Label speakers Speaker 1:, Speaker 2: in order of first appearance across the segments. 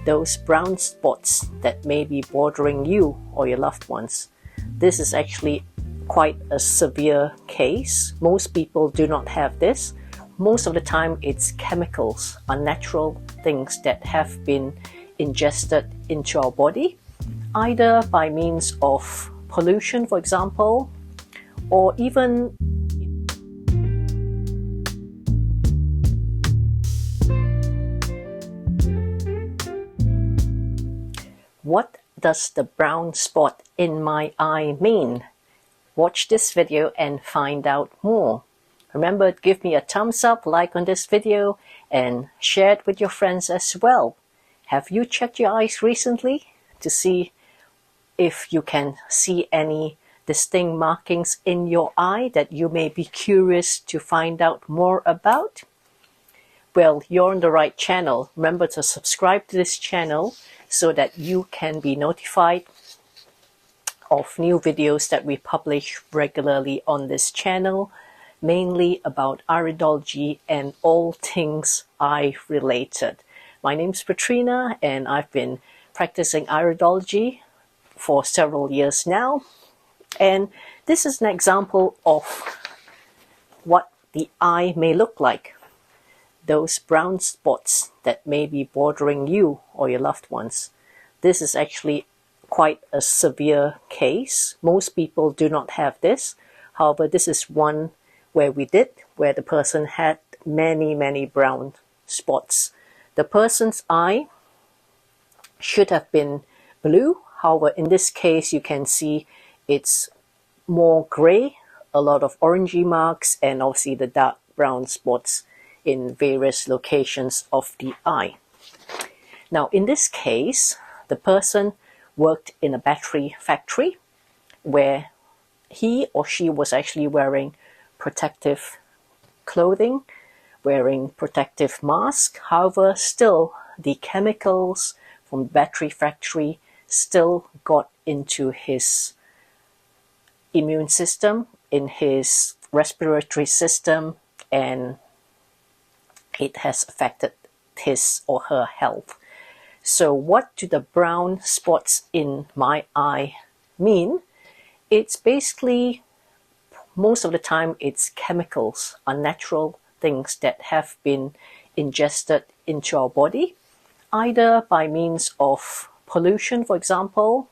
Speaker 1: those brown spots that may be bothering you or your loved ones. This is actually quite a severe case. Most people do not have this. Most of the time it's chemicals, unnatural things that have been ingested into our body, either by means of pollution, for example, or even what does the brown spot in my eye mean? Watch this video and find out more. Remember, give me a thumbs up, like on this video, and share it with your friends as well. Have you checked your eyes recently to see if you can see any distinct markings in your eye that you may be curious to find out more about? Well, you're on the right channel. Remember to subscribe to this channel so that you can be notified of new videos that we publish regularly on this channel, mainly about iridology and all things eye related. My name's Petrina and I've been practicing iridology for several years now, and this is an example of what the eye may look like. Those brown spots that may be bothering you or your loved ones. This is actually quite a severe case. Most people do not have this. However, this is one where the person had many brown spots. The person's eye should have been blue. However, in this case, you can see it's more gray, a lot of orangey marks, and obviously the dark brown spots in various locations of the eye. Now, in this case, the person worked in a battery factory where he or she was actually wearing protective clothing, wearing protective mask. However, still the chemicals from the battery factory still got into his immune system, in his respiratory system, and it has affected his or her health. So what do the brown spots in my eye mean? It's basically, most of the time, it's chemicals, unnatural things that have been ingested into our body, either by means of pollution, for example,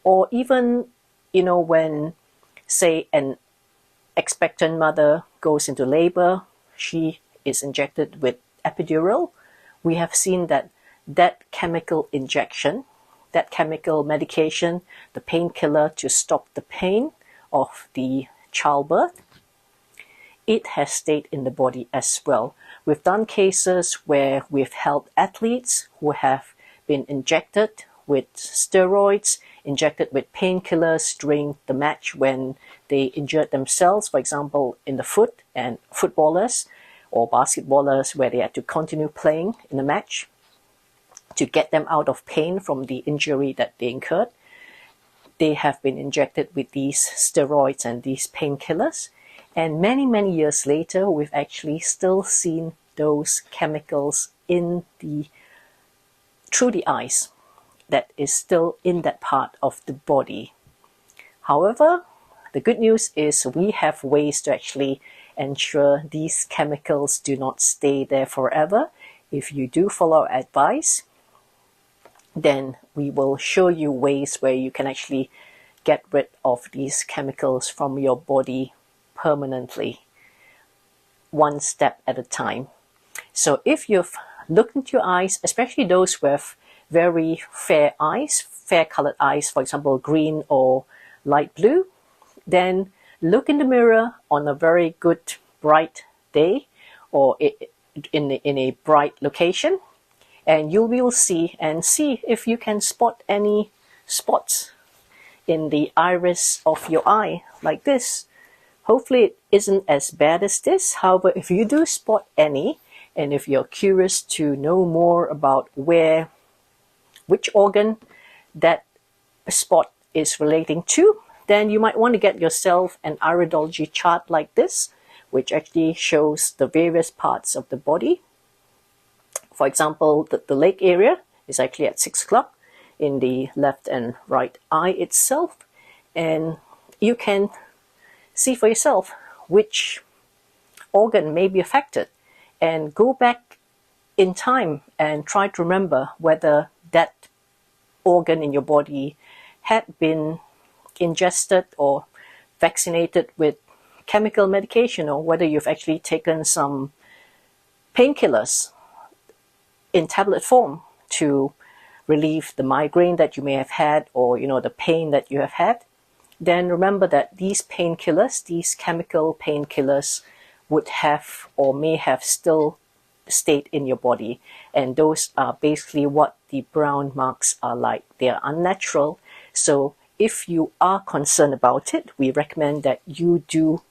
Speaker 1: or even, when, say, an expectant mother goes into labor, she is injected with epidural. We have seen that chemical injection, that chemical medication, the painkiller to stop the pain of the childbirth, it has stayed in the body as well. We've done cases where we've helped athletes who have been injected with steroids, injected with painkillers during the match when they injured themselves, for example, in the foot, and footballers or basketballers where they had to continue playing in the match to get them out of pain from the injury that they incurred. They have been injected with these steroids and these painkillers. And many years later, we've actually still seen those chemicals through the eyes, that is still in that part of the body. However, the good news is we have ways to actually ensure these chemicals do not stay there forever. If you do follow our advice, then we will show you ways where you can actually get rid of these chemicals from your body permanently, one step at a time. So if you've looked into your eyes, especially those with very fair eyes, fair colored eyes, for example, green or light blue, then look in the mirror on a very good bright day or in a bright location, and you will see if you can spot any spots in the iris of your eye like this. Hopefully it isn't as bad as this. However, if you do spot any, and if you're curious to know more about which organ that spot is relating to, then you might want to get yourself an iridology chart like this, which actually shows the various parts of the body. For example, the leg area is actually at 6 o'clock in the left and right eye itself, and you can see for yourself which organ may be affected and go back in time and try to remember whether that organ in your body had been ingested or vaccinated with chemical medication, or whether you've actually taken some painkillers in tablet form to relieve the migraine that you may have had, or the pain that you have had. Then remember that these painkillers, these chemical painkillers, would have or may have still stayed in your body, and those are basically what the brown marks are like. They are unnatural, so if you are concerned about it, we recommend that you do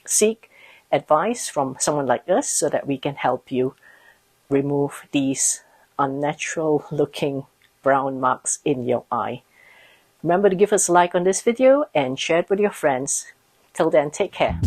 Speaker 1: seek advice from someone like us so that we can help you remove these unnatural looking brown marks in your eye. Remember to give us a like on this video and share it with your friends. Till then, take care.